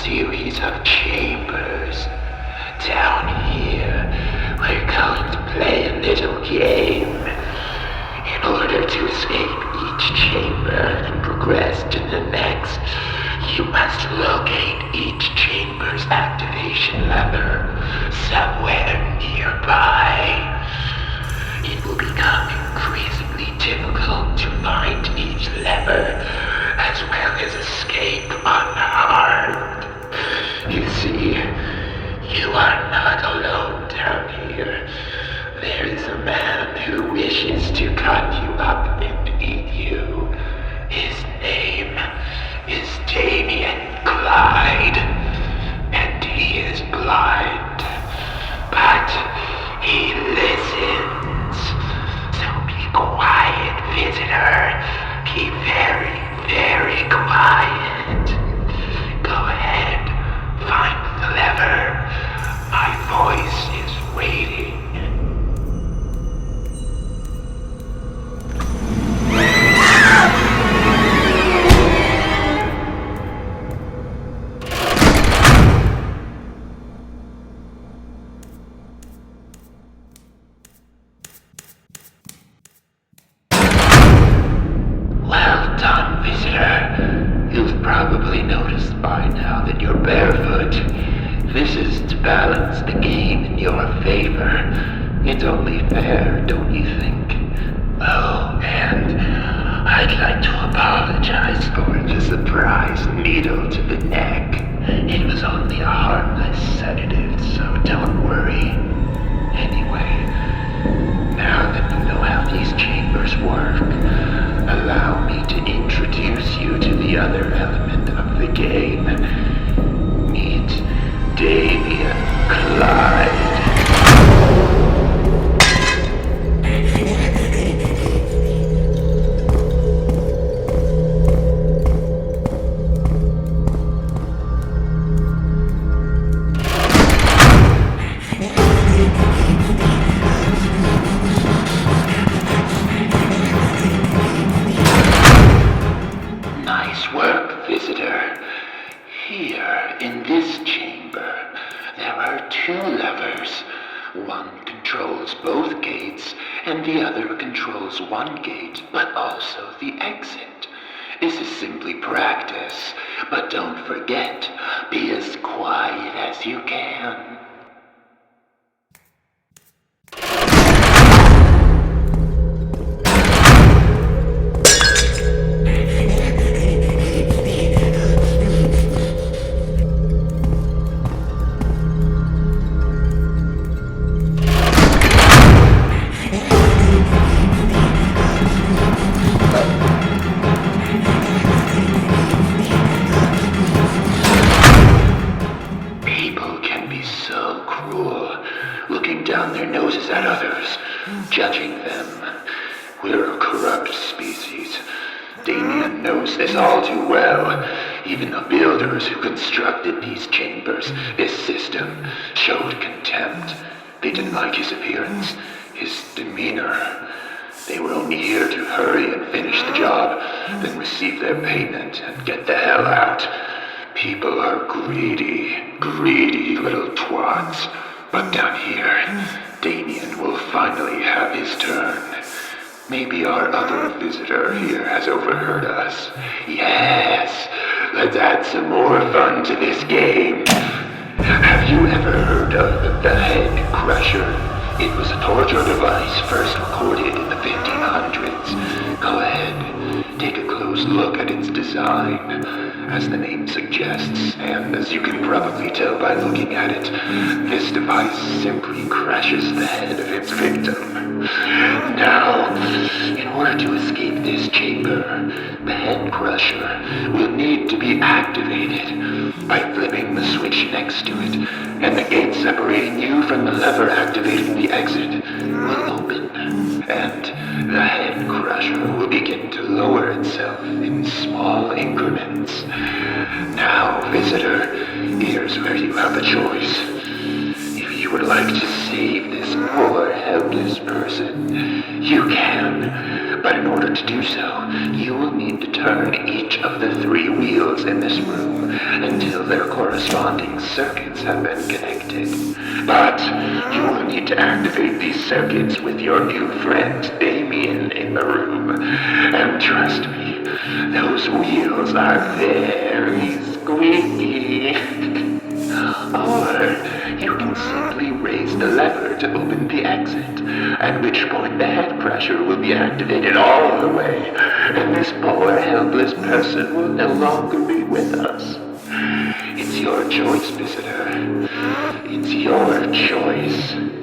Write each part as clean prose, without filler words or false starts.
series of chambers. Down here, we're going to play a little game. In order to escape each chamber and progress to the next, you must locate each chamber's activation lever somewhere nearby. It will become increasingly difficult to find each lever, as well as escape unharmed. You see, you are not alone down here. There is a man who wishes to cut you up and eat you. His name is Damien Clyde, and he is blind, but he listens. So be quiet, visitor. Be very, very quiet. Go ahead, find the lever. My voice is waiting. Well done, visitor. You've probably noticed by now that you're barefoot. This is to balance the game in your favor. It's only fair, don't you think? Oh, and I'd like to apologize for the surprise needle to the neck. It was only a harmless sedative, so don't worry. Anyway, now that you know how these chambers work, allow me to introduce you to the other element of the game. Meet Damien Clyde. Nice work, visitor. Here, in this chamber, there are two levers. One controls both gates, and the other controls one gate, but also the exit. This is simply practice, but don't forget, be as quiet as you can. Down their noses at others, judging them. We're a corrupt species. Damien knows this all too well. Even the builders who constructed these chambers, this system, showed contempt. They didn't like his appearance, his demeanor. They were only here to hurry and finish the job, then receive their payment and get the hell out. People are greedy, greedy little twats. But down here, Damien will finally have his turn. Maybe our other visitor here has overheard us. Yes, let's add some more fun to this game. Have you ever heard of the Head Crusher? It was a torture device first recorded in the 1500s. Go ahead, take a close look at its design. As the name suggests, and as you can probably tell by looking at it, this device simply crushes the head of its victim. Now, in order to escape this chamber, the Head Crusher will need to be activated by flipping the switch next to it, and the gate separating you from the lever activating the exit will open, and the Head Crusher will begin to lower itself in small increments. Now, visitor, here's where you have a choice. If you would like to save this poor, helpless person, you can. But in order to do so, you will need to turn each of the three wheels wheels in this room until their corresponding circuits have been connected. But you will need to activate these circuits with your new friend Damien in the room. And trust me, those wheels are very squeaky. Or you can simply raise the lever to open the exit, at which point the head crusher will be activated all the way, and this poor helpless person will no longer be with us. It's your choice, visitor. It's your choice.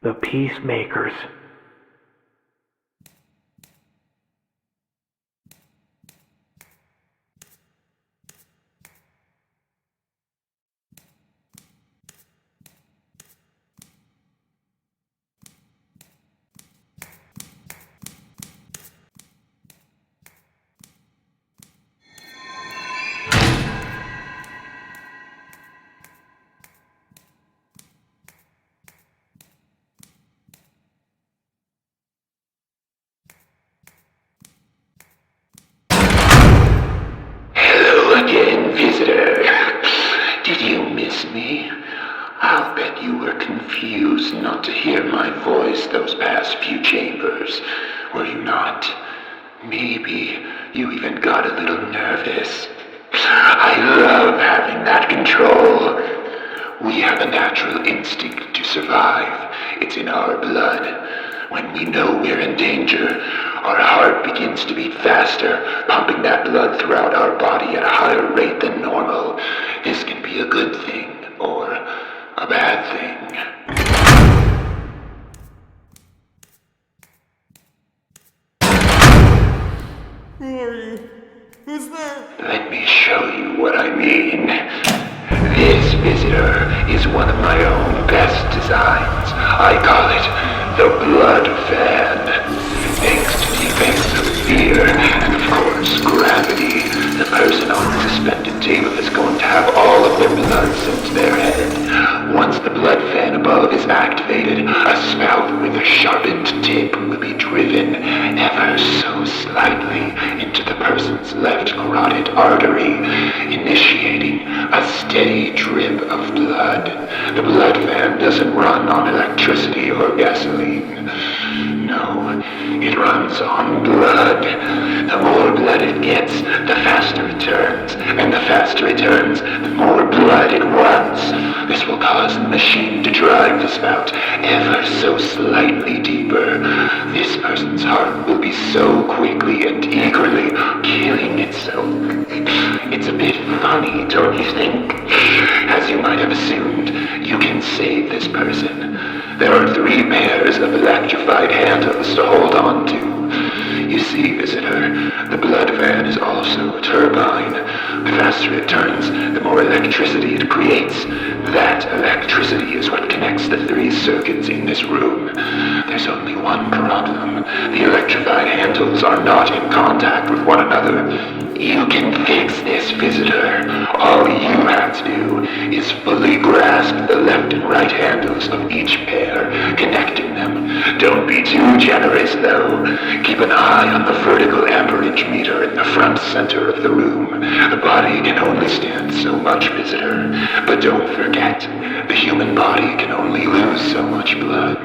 The Peacemakers. Hello again, visitor. Did you miss me? I'll bet you were confused not to hear my voice those past few chambers, were you not? Maybe you even got a little nervous. I love having that control. We have a natural instinct to survive. It's in our blood. When we know we're in danger, our heart begins to beat faster, pumping that blood throughout our body at a higher rate than normal. This can be a good thing, or a bad thing. Who's that? Let me show you what I mean. This visitor is one of my own best designs. I call it the Blood Fan. Thanks to the effects of fear and of course gravity, the person on the suspended table is going to have all of their blood sent to their head. Once the blood fan above is activated, a spout with a sharpened tip will be driven ever so slightly into the person's left carotid artery, initiating a steady drip of blood. The blood fan doesn't run on electricity or gasoline. No, it runs on blood. The more blood it gets, the faster it turns. And the faster it turns, the more blood it runs. This will cause the machine to drive the spout ever so slightly deeper. This person's heart will be so quickly and eagerly killing itself. It's a bit funny, don't you think? As you might have assumed, you can save this person. There are 3 pairs of electrified handles to hold on to. You see, visitor, the blood fan is also a turbine. The faster it turns, the more electricity it creates. That electricity is what connects the 3 circuits in this room. There's only one problem. The electrified handles are not in contact with one another. You can fix this, visitor. All you have to do is fully grasp the left and right handles of each pair, connecting them. Don't be too generous, though. Keep an eye on the vertical amperage meter in the front center of the room. The body can only stand so much, visitor. But don't forget, the human body can only lose so much blood.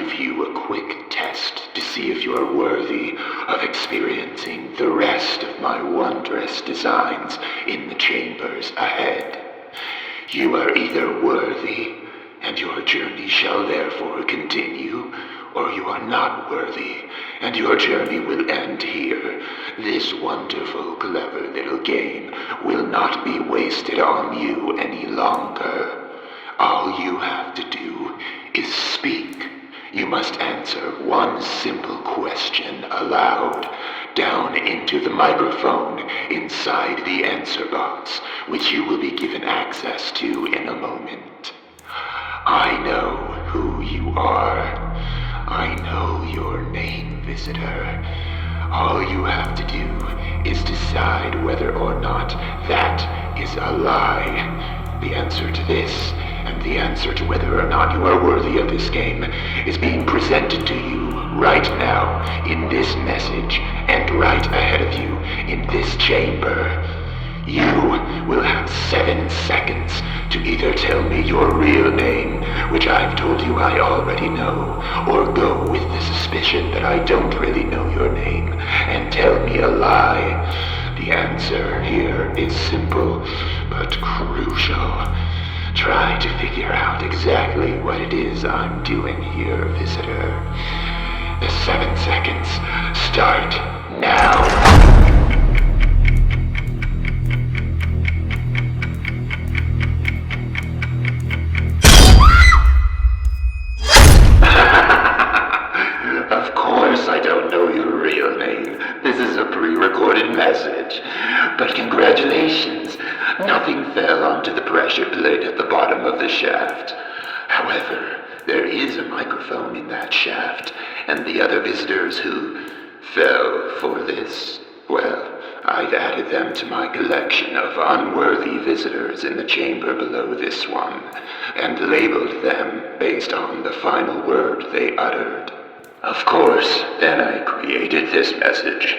give you a quick test to see if you're worthy of experiencing the rest of my wondrous designs in the chambers ahead. You are either worthy, and your journey shall therefore continue, or you are not worthy, and your journey will end here. This wonderful, clever little game will not be wasted on you any longer. All you have to do is speak. You must answer one simple question aloud, down into the microphone inside the answer box, which you will be given access to in a moment. I know who you are. I know your name, visitor. All you have to do is decide whether or not that is a lie. The answer to this, and the answer to whether or not you are worthy of this game, is being presented to you right now in this message, and right ahead of you in this chamber. You will have 7 seconds to either tell me your real name, which I've told you I already know, or go with the suspicion that I don't really know your name, and tell me a lie. The answer here is simple, but crucial. Try to figure out exactly what it is I'm doing here, visitor. The 7 seconds start now. Of course I don't know your real name. This is a pre-recorded message. But congratulations. Nothing fell onto the pressure plate at the bottom of the shaft. However, there is a microphone in that shaft, and the other visitors who fell for this, well, I've added them to my collection of unworthy visitors in the chamber below this one, and labeled them based on the final word they uttered. Of course, then I created this message.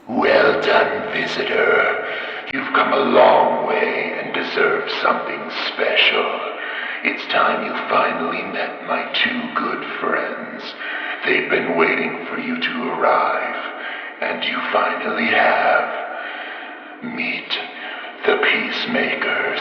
Well done, visitor. You've come a long way and deserve something special. It's time you finally met my 2 good friends. They've been waiting for you to arrive, and you finally have. Meet the Peacemakers.